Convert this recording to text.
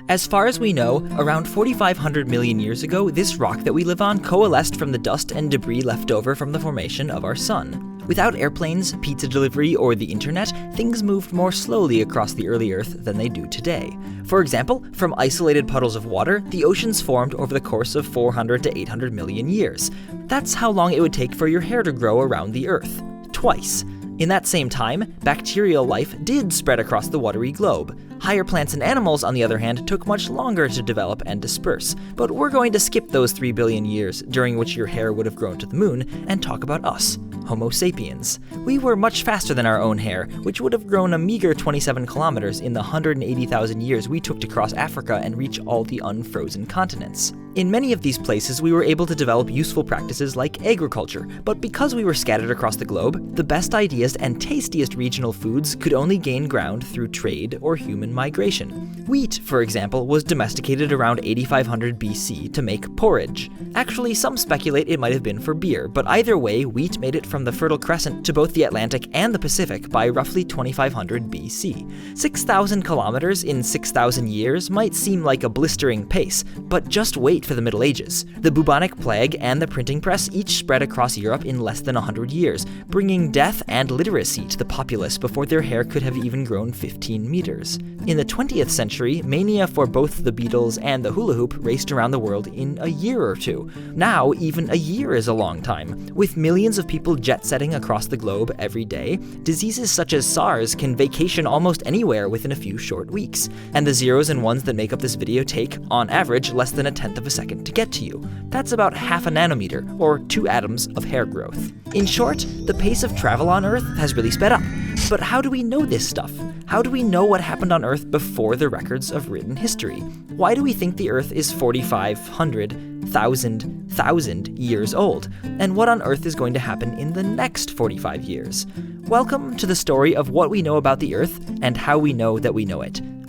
As far as we know, around 4,500 million years ago, this rock that we live on coalesced from the dust and debris left over from the formation of our sun. Without airplanes, pizza delivery, or the internet, things moved more slowly across the early Earth than they do today. For example, from isolated puddles of water, the oceans formed over the course of 400 to 800 million years. That's how long it would take for your hair to grow around the Earth. Twice. In that same time, bacterial life did spread across the watery globe. Higher plants and animals, on the other hand, took much longer to develop and disperse. But we're going to skip those 3 billion years, during which your hair would have grown to the moon, and talk about us, Homo sapiens. We were much faster than our own hair, which would have grown a meager 27 kilometers in the 180,000 years we took to cross Africa and reach all the unfrozen continents. In many of these places, we were able to develop useful practices like agriculture, but because we were scattered across the globe, the best ideas and tastiest regional foods could only gain ground through trade or human migration. Wheat, for example, was domesticated around 8500 BC to make porridge. Actually, some speculate it might have been for beer, but either way, wheat made it from the Fertile Crescent to both the Atlantic and the Pacific by roughly 2500 BC. 6,000 kilometers in 6,000 years might seem like a blistering pace, but just wait for the Middle Ages. The bubonic plague and the printing press each spread across Europe in less than 100 years, bringing death and literacy to the populace before their hair could have even grown 15 meters. In the 20th century, mania for both the Beatles and the hula hoop raced around the world in a year or two. Now, even a year is a long time. With millions of people jet-setting across the globe every day, diseases such as SARS can vacation almost anywhere within a few short weeks. And the zeros and ones that make up this video take, on average, less than 1/10 of a second to get to you. That's about half a nanometer, or 2 atoms of hair growth. In short, the pace of travel on Earth has really sped up. But how do we know this stuff? How do we know what happened on Earth before the records of written history? Why do we think the Earth is 4,500,000 years old? And what on earth is going to happen in the next 45 years? Welcome to the story of what we know about the Earth and how we know that we know it.